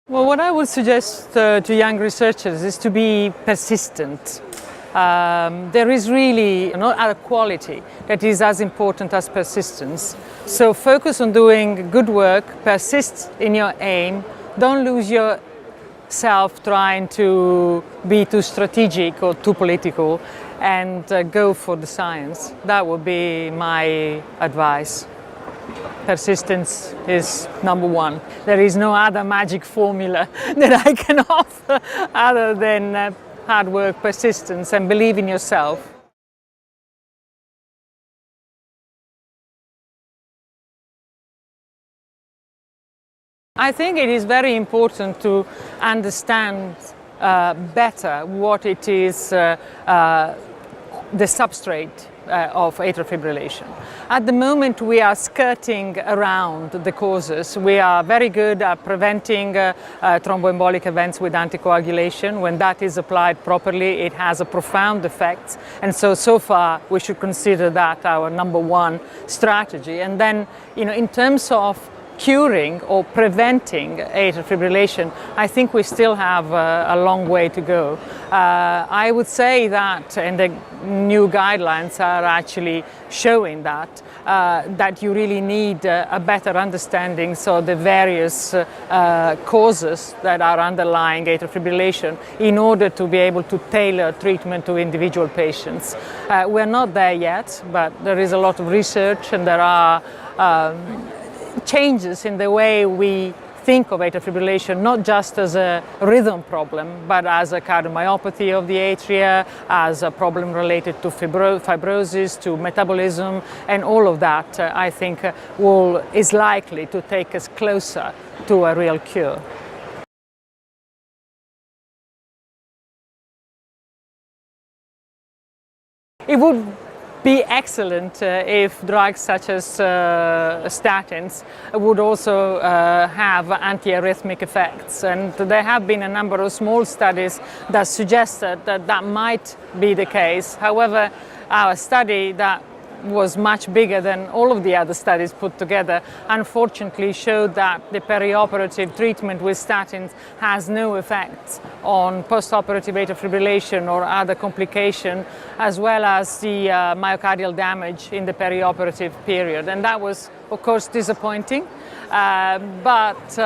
Well, what I would suggest to young researchers is to be persistent. There is really no other quality that is as important as persistence. So focus on doing good work, persist in your aim, don't lose yourself trying to be too strategic or too political, and go for the science. That would be my advice. Persistence is number one. There is no other magic formula that I can offer other than hard work, persistence, and believe in yourself. I think it is very important to understand better what it is the substrate of atrial fibrillation. At the moment we are skirting around the causes. We are very good at preventing thromboembolic events with anticoagulation. When that is applied properly, it has a profound effect, and so far we should consider that our number one strategy. And then, in terms of curing or preventing atrial fibrillation, I think we still have a long way to go. I would say that, and the new guidelines are actually showing that you really need a better understanding, so the various causes that are underlying atrial fibrillation, in order to be able to tailor treatment to individual patients. We're not there yet, but there is a lot of research, and there are changes in the way we think of atrial fibrillation, not just as a rhythm problem, but as a cardiomyopathy of the atria, as a problem related to fibrosis, to metabolism, and all of that, I think, is likely to take us closer to a real cure. It would be excellent if drugs such as statins would also have antiarrhythmic effects, and there have been a number of small studies that suggested that might be the case. However, our study that was much bigger than all of the other studies put together, unfortunately showed that the perioperative treatment with statins has no effects on postoperative atrial fibrillation or other complication, as well as the myocardial damage in the perioperative period. And that was, of course, disappointing. But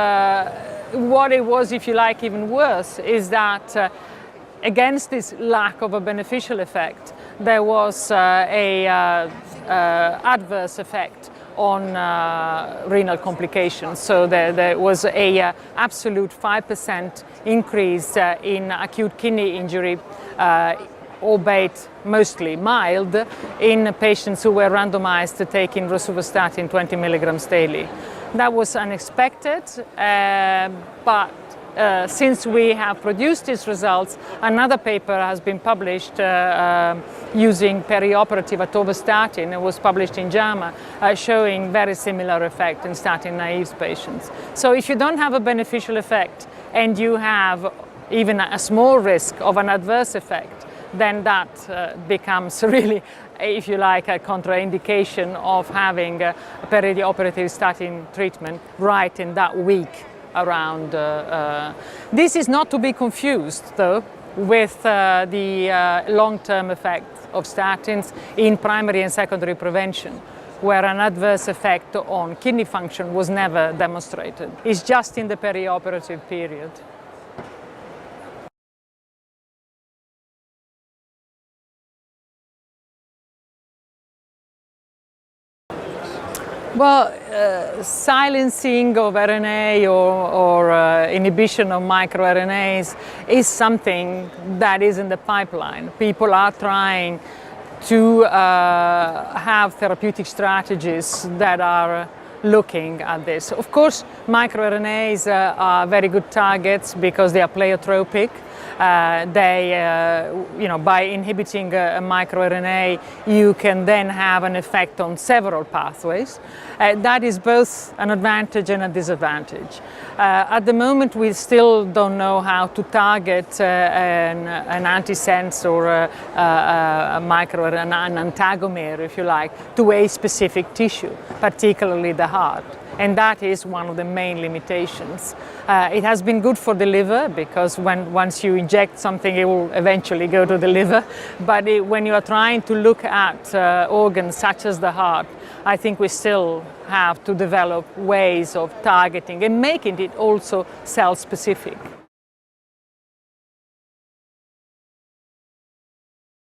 what it was, if you like, even worse, is that against this lack of a beneficial effect, there was an adverse effect on renal complications. So there was an absolute 5% increase in acute kidney injury, albeit mostly mild, in patients who were randomized to taking rosuvastatin 20 milligrams daily. That was unexpected, but since we have produced these results, another paper has been published using perioperative atorvastatin. It was published in JAMA, showing very similar effect in statin-naive patients. So if you don't have a beneficial effect and you have even a small risk of an adverse effect, then that becomes really, if you like, a contraindication of having a perioperative statin treatment right in that week around. This is not to be confused, though, with the long-term effect of statins in primary and secondary prevention, where an adverse effect on kidney function was never demonstrated. It's just in the perioperative period. Well, silencing of RNA or inhibition of microRNAs is something that is in the pipeline. People are trying to have therapeutic strategies that are looking at this. Of course, microRNAs are very good targets because they are pleiotropic. By inhibiting a microRNA, you can then have an effect on several pathways. That is both an advantage and a disadvantage. At the moment, we still don't know how to target an antisense or an antagomer, if you like, to a specific tissue, particularly the heart. And that is one of the main limitations. It has been good for the liver because once you inject something, it will eventually go to the liver. But when you are trying to look at organs such as the heart, I think we still have to develop ways of targeting and making it also cell-specific.